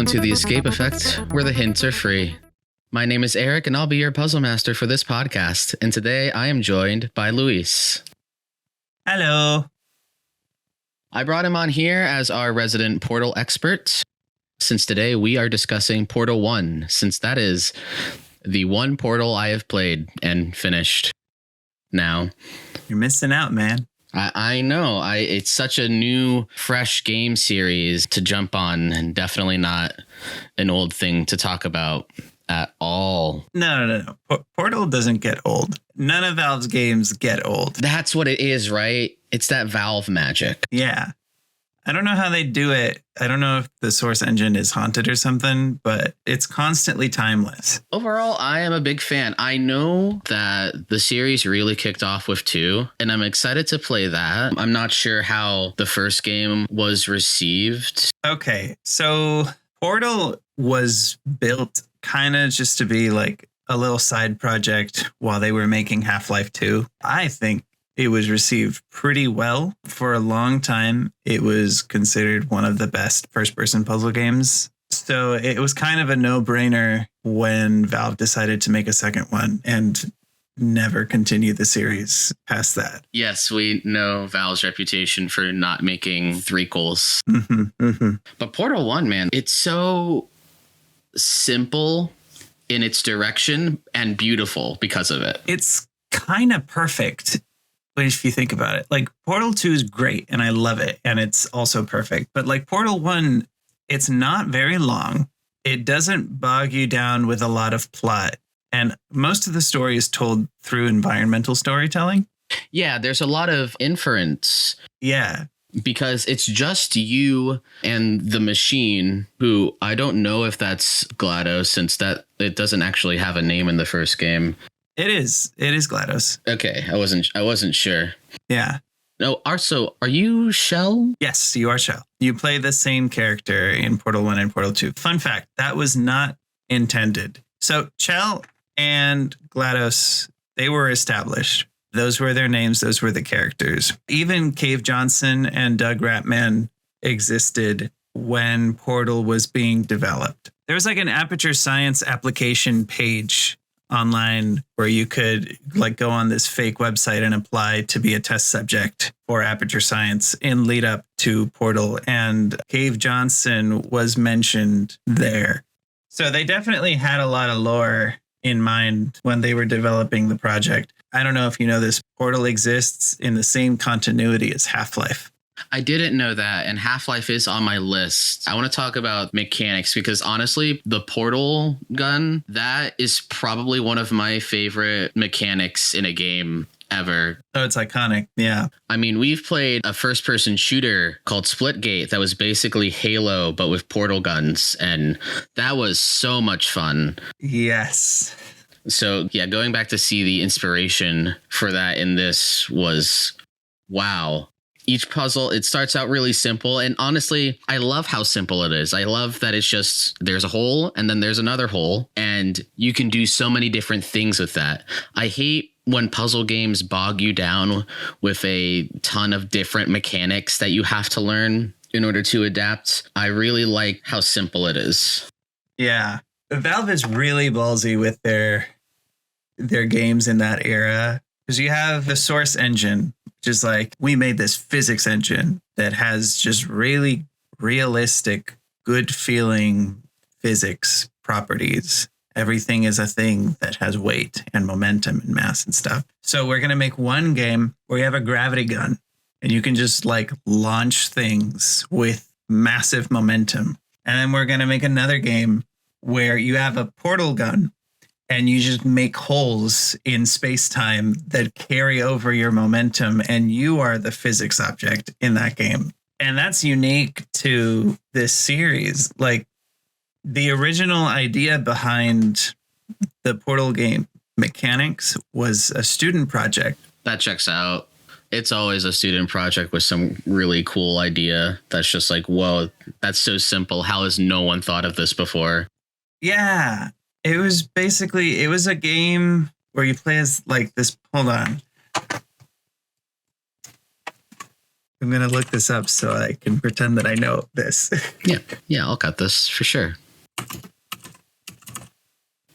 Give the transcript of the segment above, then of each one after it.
Welcome to the Escape Effect, where the hints are free. My name is Eric, and I'll be your puzzle master for this podcast. And today I am joined by Luis. Hello. I brought him on here as our resident Portal expert, since today we are discussing Portal 1, since that is the one Portal I have played and finished now. You're missing out, man. I know. It's such a new, fresh game series to jump on, and definitely not an old thing to talk about at all. No. Portal doesn't get old. None of Valve's games get old. That's what it is, right? It's that Valve magic. Yeah. I don't know how they do it. I don't know if the source engine is haunted or something, but it's constantly timeless. Overall, I am a big fan. I know that the series really kicked off with 2, and I'm excited to play that. I'm not sure how the first game was received. Okay, so Portal was built kind of just to be like a little side project while they were making Half-Life 2. I think it was received pretty well. For a long time, it was considered one of the best first-person puzzle games. So it was kind of a no-brainer when Valve decided to make a second one and never continue the series past that. Yes, we know Valve's reputation for not making threequels. But Portal 1, man, it's so simple in its direction and beautiful because of it. It's kind of perfect if you think about it. Like Portal 2 is great and I love it and it's also perfect. But like Portal 1, it's not very long. It doesn't bog you down with a lot of plot. And most of the story is told through environmental storytelling. Yeah, there's a lot of inference. Yeah. Because it's just you and the machine, who I don't know if that's GLaDOS, since that it doesn't actually have a name in the first game. It is GLaDOS. Okay, I wasn't sure. Yeah. No, also, are you Shell? Yes, you are Shell. You play the same character in Portal 1 and Portal 2. Fun fact, that was not intended. So Shell and GLaDOS, they were established. Those were their names. Those were the characters. Even Cave Johnson and Doug Ratman existed when Portal was being developed. There was like an Aperture Science application page online where you could like go on this fake website and apply to be a test subject for Aperture Science in lead up to Portal. And Cave Johnson was mentioned there. So they definitely had a lot of lore in mind when they were developing the project. I don't know if you know this, Portal exists in the same continuity as Half-Life. I didn't know that, and Half-Life is on my list. I want to talk about mechanics because honestly, the portal gun, that is probably one of my favorite mechanics in a game ever. Oh, it's iconic. Yeah. I mean, we've played a first-person shooter called Splitgate that was basically Halo, but with portal guns, and that was so much fun. Yes. So, yeah, going back to see the inspiration for that in this was, wow. Each puzzle, it starts out really simple. And honestly, I love how simple it is. I love that it's just there's a hole and then there's another hole. And you can do so many different things with that. I hate when puzzle games bog you down with a ton of different mechanics that you have to learn in order to adapt. I really like how simple it is. Yeah. Valve is really ballsy with their games in that era. Because you have the source engine, which is like, we made this physics engine that has just really realistic, good feeling physics properties. Everything is a thing that has weight and momentum and mass and stuff. So we're going to make one game where you have a gravity gun and you can just like launch things with massive momentum. And then we're going to make another game where you have a portal gun and you just make holes in space-time that carry over your momentum, and you are the physics object in that game. And that's unique to this series. Like, the original idea behind the Portal game mechanics was a student project. That checks out. It's always a student project with some really cool idea that's just like, whoa, that's so simple. How has no one thought of this before? Yeah. It was a game where you play as like this. Hold on. I'm going to look this up so I can pretend that I know this. Yeah, I'll cut this for sure.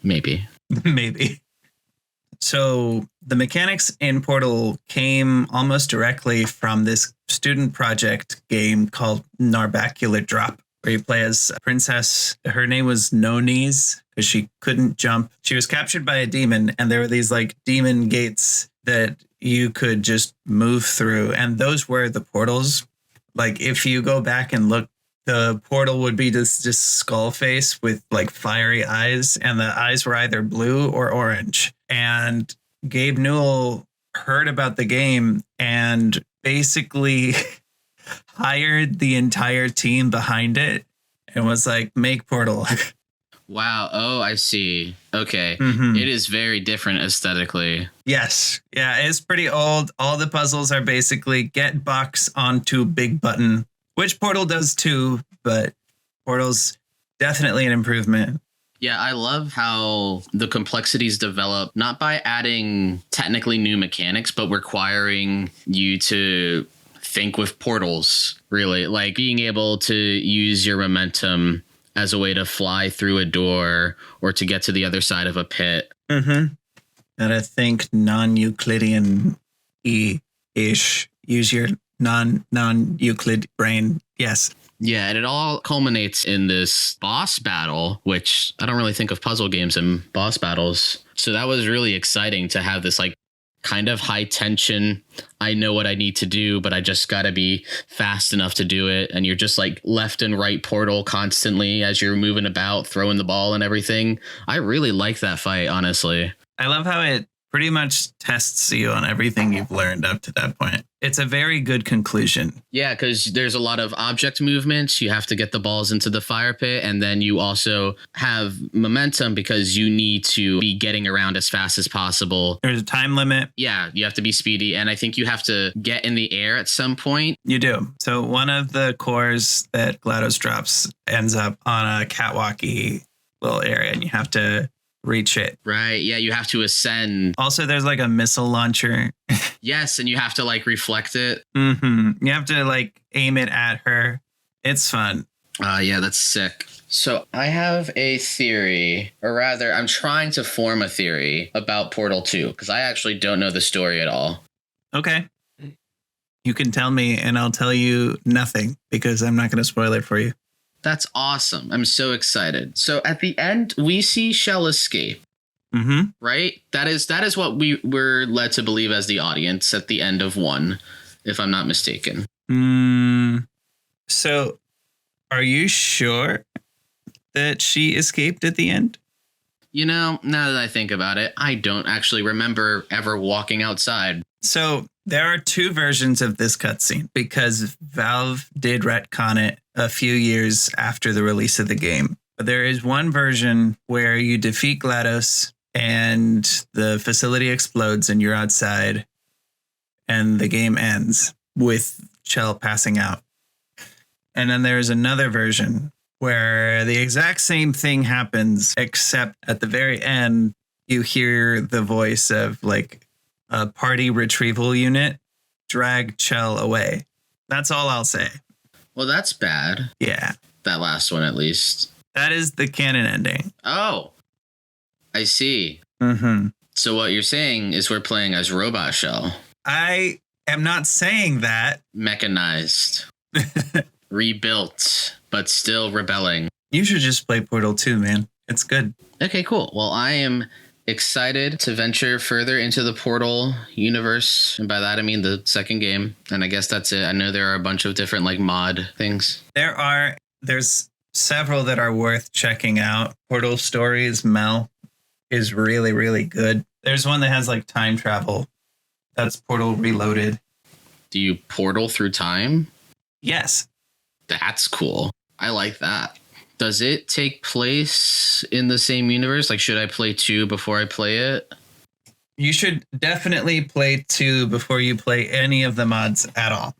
Maybe. Maybe. So the mechanics in Portal came almost directly from this student project game called Narbacular Drop, where you play as a princess. Her name was No Knees because she couldn't jump. She was captured by a demon, and there were these like demon gates that you could just move through. And those were the portals. Like if you go back and look, the portal would be this just skull face with like fiery eyes, and the eyes were either blue or orange. And Gabe Newell heard about the game and basically hired the entire team behind it and was like, make Portal. Wow. Oh, I see. Okay. Mhm. It is very different aesthetically. Yes. Yeah, it's pretty old. All the puzzles are basically get box onto big button, which Portal does too, but Portal's definitely an improvement. Yeah, I love how the complexities develop, not by adding technically new mechanics, but requiring you to think with portals, really. Like being able to use your momentum as a way to fly through a door or to get to the other side of a pit. Mm-hmm. Gotta think non-Euclidean-ish. Use your non-Euclid brain. Yes. Yeah, and it all culminates in this boss battle, which I don't really think of puzzle games and boss battles. So that was really exciting to have this like kind of high tension. I know what I need to do, but I just got to be fast enough to do it. And you're just like left and right portal constantly as you're moving about, throwing the ball and everything. I really like that fight, honestly. I love how it pretty much tests you on everything you've learned up to that point. It's a very good conclusion. Yeah, because there's a lot of object movements. You have to get the balls into the fire pit. And then you also have momentum because you need to be getting around as fast as possible. There's a time limit. Yeah, you have to be speedy. And I think you have to get in the air at some point. You do. So one of the cores that GLaDOS drops ends up on a catwalky little area, and you have to reach it. Right. Yeah, you have to ascend. Also, there's like a missile launcher. Yes, and you have to like reflect it. Mm-hmm. You have to like aim it at her. It's fun. Yeah, that's sick. So I have a theory, or rather, I'm trying to form a theory about Portal 2, because I actually don't know the story at all. Okay. You can tell me, and I'll tell you nothing, because I'm not going to spoil it for you. That's awesome. I'm so excited. So at the end, we see Shell escape. Mm-hmm. Right? That is what we were led to believe as the audience at the end of 1, if I'm not mistaken. So are you sure that she escaped at the end? You know, now that I think about it, I don't actually remember ever walking outside. So there are 2 versions of this cutscene because Valve did retcon it a few years after the release of the game. There is one version where you defeat GLaDOS and the facility explodes and you're outside and the game ends with Chell passing out. And then there's another version where the exact same thing happens, except at the very end, you hear the voice of like a party retrieval unit drag Chell away. That's all I'll say. Well, that's bad. Yeah. That last one, at least. That is the canon ending. Oh, I see. Mm-hmm. So what you're saying is we're playing as Robot Shell. I am not saying that. Mechanized. Rebuilt, but still rebelling. You should just play Portal 2, man. It's good. Okay, cool. Well, I am excited to venture further into the Portal universe. And by that, I mean the second game. And I guess that's it. I know there are a bunch of different like mod things. There's several that are worth checking out. Portal Stories, Mel is really, really good. There's one that has like time travel. That's Portal Reloaded. Do you portal through time? Yes. That's cool. I like that. Does it take place in the same universe? Like, should I play 2 before I play it? You should definitely play 2 before you play any of the mods at all.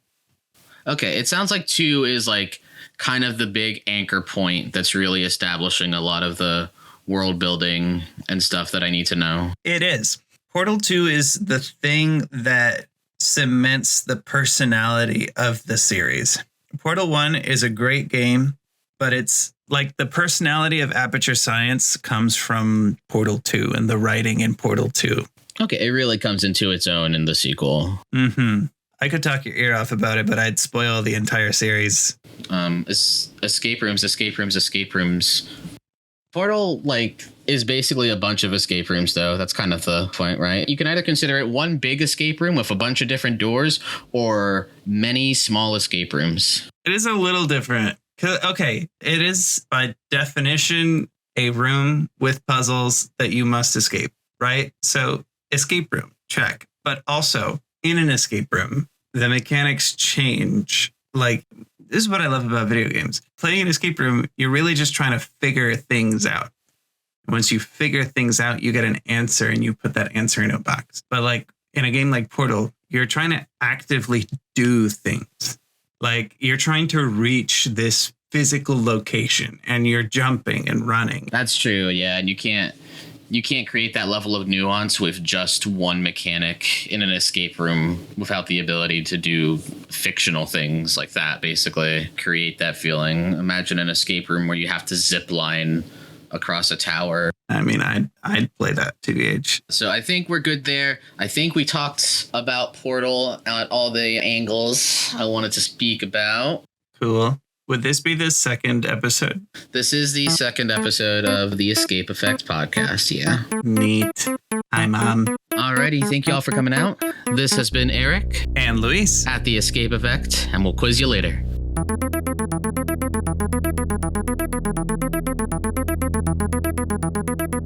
Okay, it sounds like 2 is like kind of the big anchor point that's really establishing a lot of the world building and stuff that I need to know. It is. Portal 2 is the thing that cements the personality of the series. Portal 1 is a great game, but it's like the personality of Aperture Science comes from Portal 2 and the writing in Portal 2. Okay, it really comes into its own in the sequel. I could talk your ear off about it, but I'd spoil the entire series. Escape rooms. Portal, like, is basically a bunch of escape rooms, though. That's kind of the point, right? You can either consider it one big escape room with a bunch of different doors or many small escape rooms. It is a little different. Okay, it is by definition a room with puzzles that you must escape, right? So escape room, check. But also in an escape room, the mechanics change. Like, this is what I love about video games. Playing an escape room, you're really just trying to figure things out. Once you figure things out, you get an answer and you put that answer in a box. But like in a game like Portal, you're trying to actively do things. Like you're trying to reach this physical location and you're jumping and running. That's true. Yeah. And you can't create that level of nuance with just one mechanic in an escape room without the ability to do fictional things like that, basically. Create that feeling. Imagine an escape room where you have to zip line across a tower. I mean, I'd play that TBH. So I think we're good there. I think we talked about Portal at all the angles I wanted to speak about. Cool. Would this be the second episode? This is the second episode of the Escape Effect podcast, yeah. Neat. Hi, Mom. Alrighty, thank you all for coming out. This has been Eric And Luis. at the Escape Effect, and we'll quiz you later.